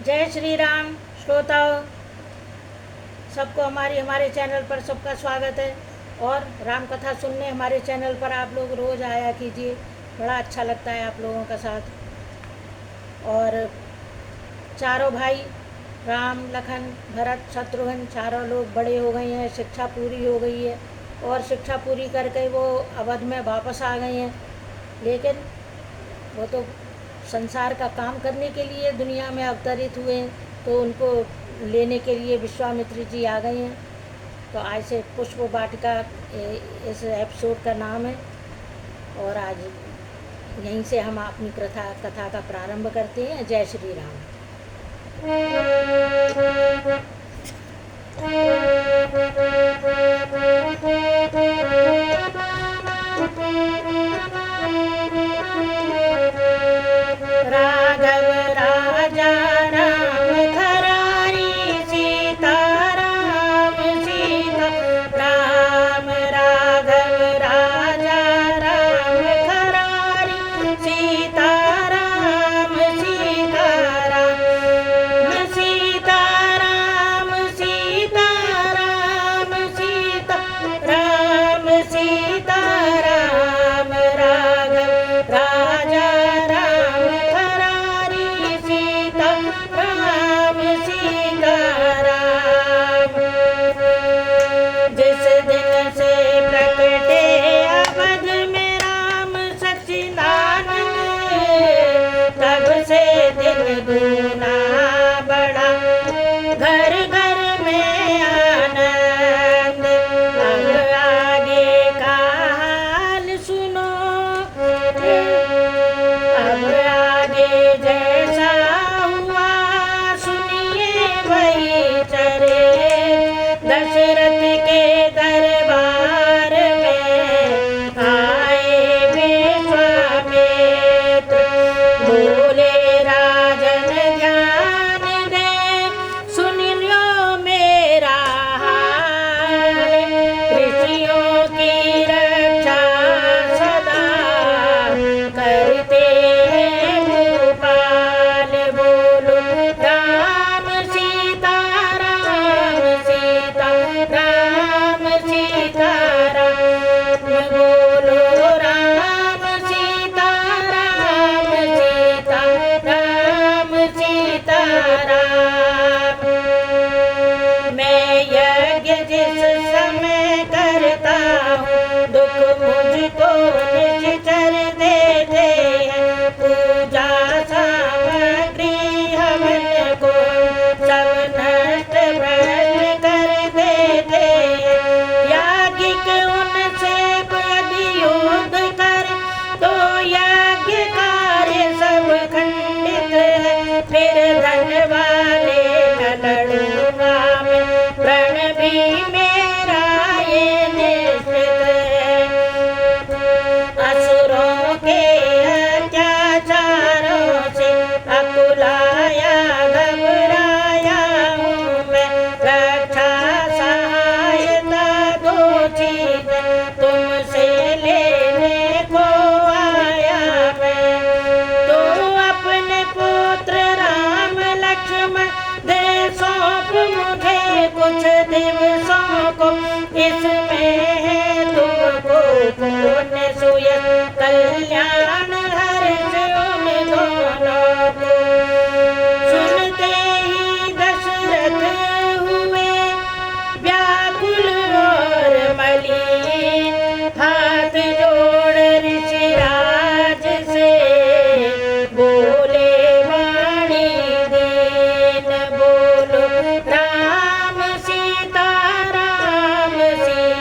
जय श्री राम श्रोताओं, सबको हमारे चैनल पर सबका स्वागत है। और राम कथा सुनने हमारे चैनल पर आप लोग रोज़ आया कीजिए, बड़ा अच्छा लगता है आप लोगों का साथ। और चारों भाई राम, लखन, भरत, शत्रुघ्न चारों लोग बड़े हो गए हैं, शिक्षा पूरी हो गई है और शिक्षा पूरी करके वो अवध में वापस आ गए हैं। लेकिन वो तो संसार का काम करने के लिए दुनिया में अवतरित हुए हैं, तो उनको लेने के लिए विश्वामित्र जी आ गए हैं। तो आज से पुष्प वाटिका इस एपिसोड का नाम है और आज यहीं से हम अपनी कथा का प्रारंभ करते हैं। जय श्री राम। राघव राजा राम खरारी, सीता राम सीता राम। राघव राजा राम खरारी, सीता राम सीता राम। सीता राम सीता राम सीता राम सीता राम। राघव राजा राम खरारी, सीता राम सीता राम। जिस दिन से प्रकटे अवध में राम सच्चिदानंद, तब से दिन दूना बड़ा घर घर में आनंद। अब आगे का हाल सुनो, अब आगे जैसा हुआ सुनिए वही चरे। दशरथ के दरबार में आए विश्वामित्र, बोले राजन ध्यान दे, सुन लो मेरा हाल। ऋषियों की रक्षा सदा करते हैं भूपाल। बोलो राम सीता राम सीता राम सीता राम। बोलो राम सीता राम सीता राम सीता राम। मैं यज्ञ जिस समय करता हूँ, दुख मुझको निश्चर देते हैं। पूजा सामग्री हवन को सब नष्ट भ्रष्ट कर देते हैं। याज्ञिक उनसे यदि युद्ध कर, तो यज्ञ कार्य सब खंडित है। फिर धन वाले न लड़ूंगा मैं, प्रण भी मेरा ये निश्चित है। असुरों के अत्याचारों से अकुलाया घबराया हूँ मैं। रक्षा सहायता दो चीज तुमसे लेने को आया मैं। तो अपने पुत्र राम लक्ष्मण दे सौंप मुझे कुछ दिवसों को। इसमें है तुमको पुण्य सुयश कल्याण हर्ष उन दोनों को। सुनते ही दशरथ हुए व्याकुल और मलिन, हाथ जोड़ ऋषिराज से बोले वाणी दीन। बोलो राम सीता राम सीता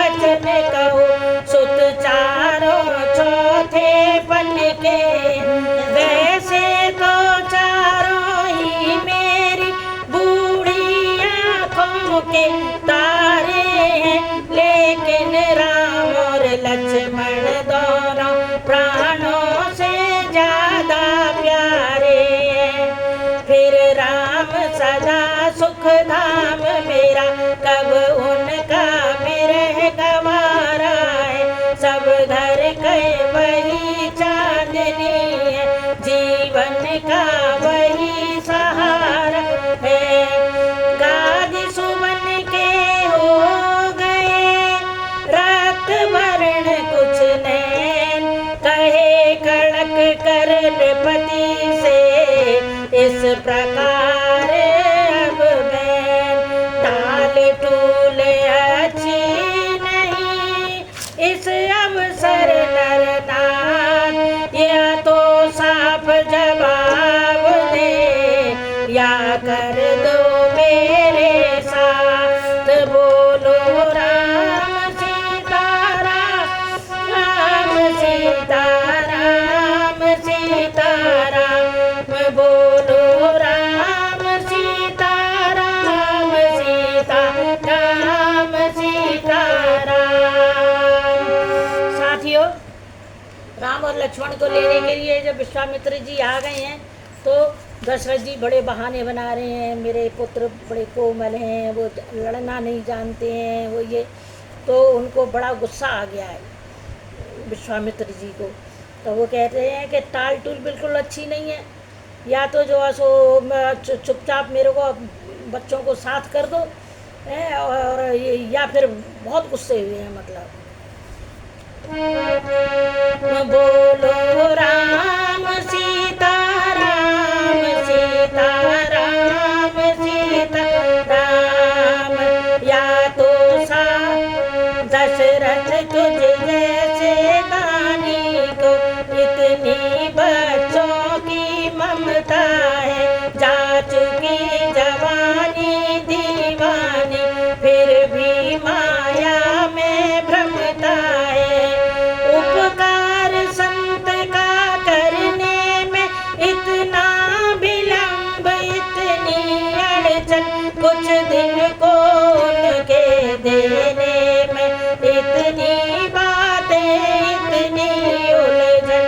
वचन कहो सुत चारों चौथे पन के, वैसे तो चारों ही मेरी बूढ़ी आँखों के तारे हैं, लेकिन राम और लक्ष्मण दोनों प्राणों से ज्यादा प्यारे हैं। फिर राम सदा सुख धाम मेरा, कब उनका विरह गवारा है। सब घर के वही चांदनी है, जीवन का वही सहारा है। गादी सुमन के हो गए रक्त वर्ण कुछ नैन, कहे कड़क कर पति से इस प्रकार अब बैन। टाल टूल अच्छी नहीं इस अवसर नरनाथ, या तो साफ जवाब दे या कर दो मेरे साथ। बोलो राम सीताराम, राम सीताराम, सीताराम। बोलो राम सीताराम, सीताराम, सीताराम। साथियों, राम और लक्ष्मण को लेने के लिए जब विश्वामित्र जी आ गए हैं तो दशरथ जी बड़े बहाने बना रहे हैं, मेरे पुत्र बड़े कोमल हैं, वो लड़ना नहीं जानते हैं, वो ये। तो उनको बड़ा गुस्सा आ गया है विश्वामित्र जी को। तो वो कहते हैं कि टाल टूल बिल्कुल अच्छी नहीं है, या तो जो है सो चुपचाप मेरे को बच्चों को साथ कर दो, और या फिर बहुत गुस्से हुए हैं मतलब। बोलो राम सीताराम, सीताराम, सीताराम। या तो सा दशरथ तुझ जैसे दानी को इतनी बच्चों की ममता है, जा चुकी जवानी दीवानी फिर भी माया में भ्रमता है। उपकार संत का करने में इतना विलंब, इतनी अड़चन, कुछ दिन को उनके देने में इतनी बातें, इतनी उलझन।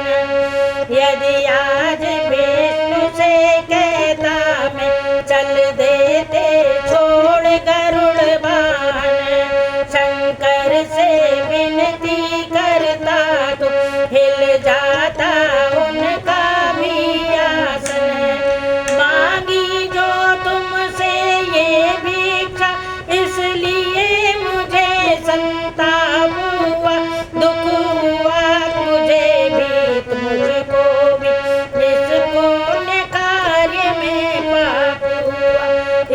यदि आज विष्णु से कहता मैं चल देते छोड़ गरुड़ बाण, शंकर से विनती करता तो हिल जाता उनका भी आसन। मांगी जो तुमसे ये भिक्षा, इसलिए मुझे संताप हुआ, दुख हुआ मुझे भी मुझको भी। इस पुण्य कार्य में पाप हुआ,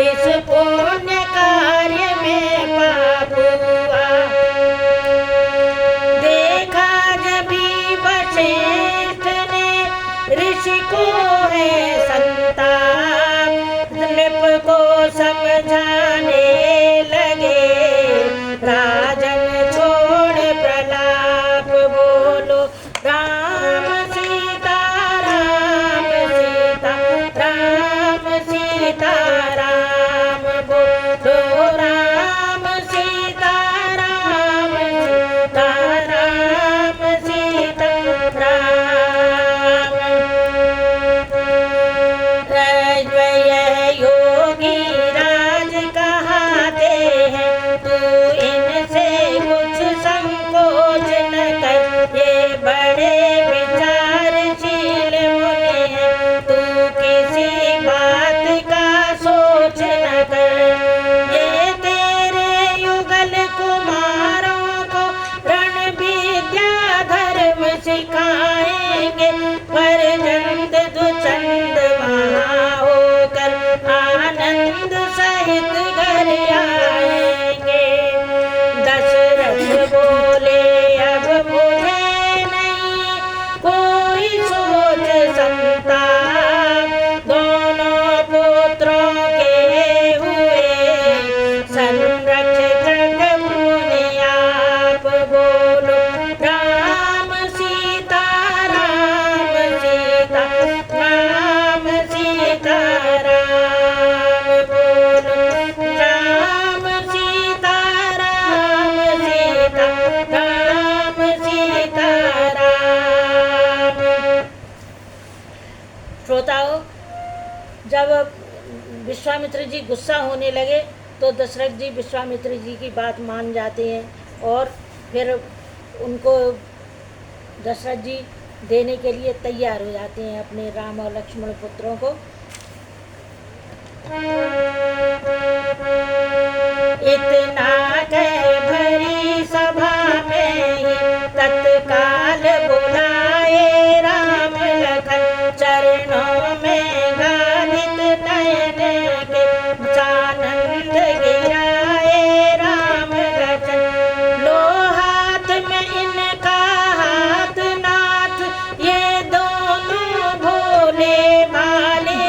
इस पुण्य कार्य में पाप हुआ। बोलो राम सीता राम सीता राम सीता राम बोलो राम सीता राम सीता राम सीता राम। श्रोताओं, जब विश्वामित्र जी गुस्सा होने लगे तो दशरथ जी विश्वामित्र जी की बात मान जाते हैं और फिर उनको दशरथ जी देने के लिए तैयार हो जाते हैं अपने राम और लक्ष्मण पुत्रों को। इतना कह भरी सभा में ही तत्काल बुलाए राम लखन, चरणों में गालित नयन के सानंद गिराए राम लखन। लो हाथ में इनका हाथ नाथ, ये दोनों भोले भाले,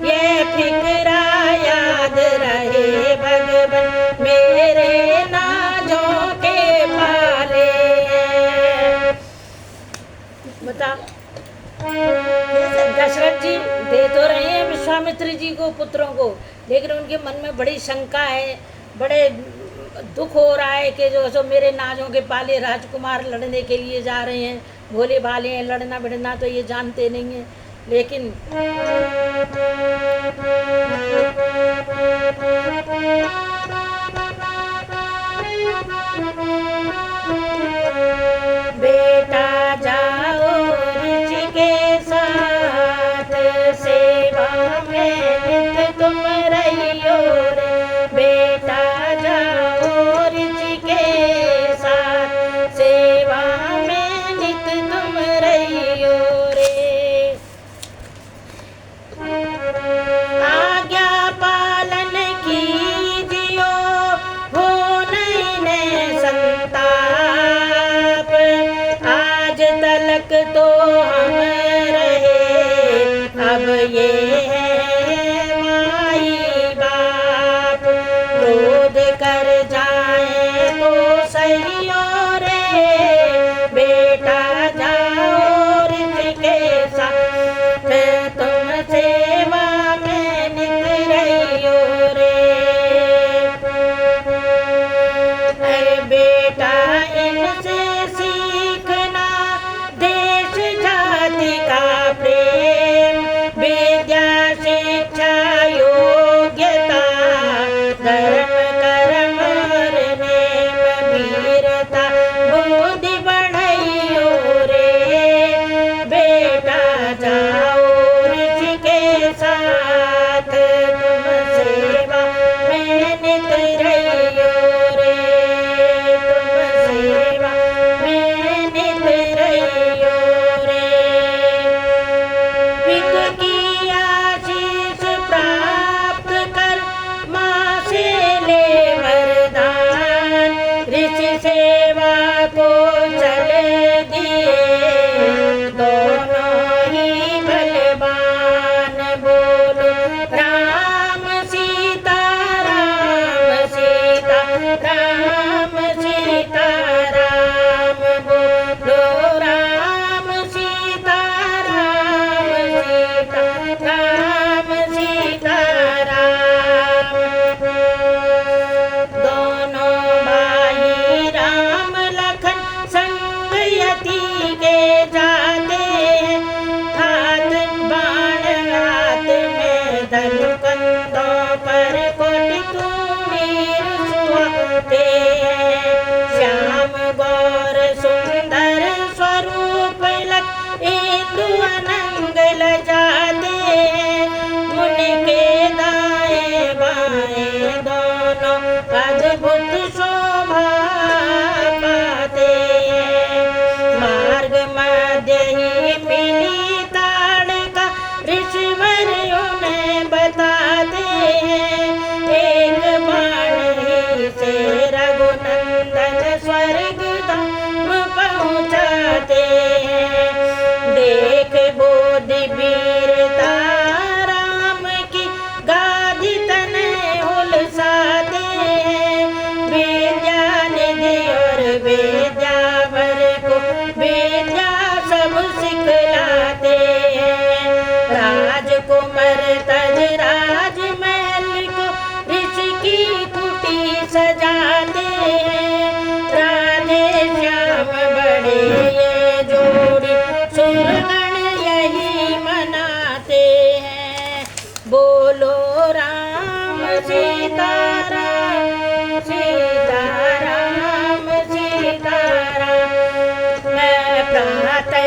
ये फिक्रा याद रहे भगवन मेरे नाजों के पाले। बता, दशरथ जी दे तो रहे हैं विश्वामित्र जी को पुत्रों को, लेकिन उनके मन में बड़ी शंका है, बड़े दुख हो रहा है कि जो मेरे नाजों के पाले राजकुमार लड़ने के लिए जा रहे हैं, भोले भाले हैं, लड़ना भिड़ना तो ये जानते नहीं हैं। लेकिन बेटा जाओ ऋषि के साथ, सेवा में नित तुम रहियो रे। बेटा जाओ ऋषि के साथ, सेवा में नित तुम रहियो रे। आज्ञा पालन कीजियो, हो नहीं संताप, आज तलक तो हम रहे, अब ये है माई बाप। क्रोध कर जाए तो सही रे, बेटा जाओ ऋषि के साथ, तुम सेवा में नित रहियो रे। अरे बेटा इनसे सीखना देश जाति का प्रेम, विद्या शिक्षा योग्यता, धर्म कर्म और नेम, वीरता बुद्धि बढ़ाइयो रे। बेटा जाओ ऋषि के साथ, तुम सेवा में नित रहियो रे, तुम सेवा में नित रहियो रे। पिता की आशीष प्राप्त कर, माँ से ले वरदान, ऋषि सेवा को चल दिए दोनों ही बलवान। बोलो राम सीता राम सीता राम सीता राम, बोलो राम सीता राम सीता राम सीता राम। दोनों भाई राम लखन तय